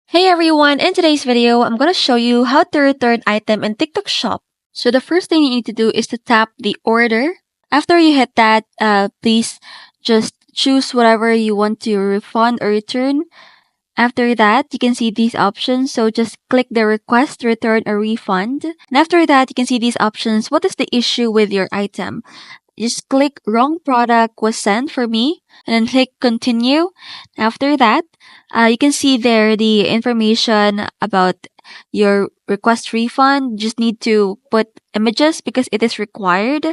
Hey everyone, in today's video, I'm going to show you how to return item in TikTok Shop. So the first thing you need to do is to tap the order. After you hit that, please just choose whatever you want to refund or return. After that, you can see these options. So just click the request, return, or refund. And after that, you can see these options. What is the issue with your item? Just click wrong product was sent for me and then click continue. After that, you can see there the information about your request refund. Just need to put images because it is required.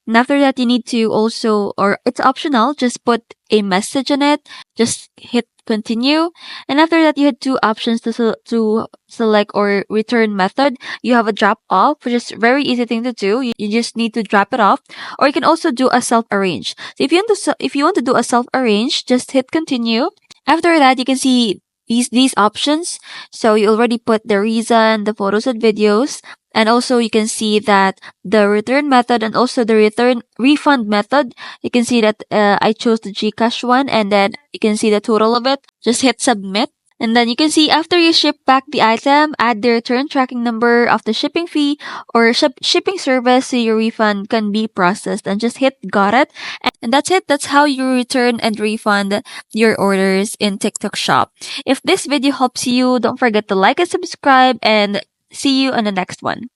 And after that, you need to also, or it's optional, just put a message on it. Just hit continue. And after that, you had two options to select or return method. You have a drop off, which is very easy thing to do. You just need to drop it off, or you can also do a self arrange. So if you want to do a self arrange, just hit continue. After that, you can see these options. So you already put the reason, the photos and videos, and also you can see that the return method and also the return refund method. You can see that I chose the Gcash one, and then you can see the total of it. Just hit submit. And then you can see after you ship back the item, add the return tracking number of the shipping fee or shipping service so your refund can be processed. And just hit got it. And that's it. That's how you return and refund your orders in TikTok Shop. If this video helps you, don't forget to like and subscribe, and see you on the next one.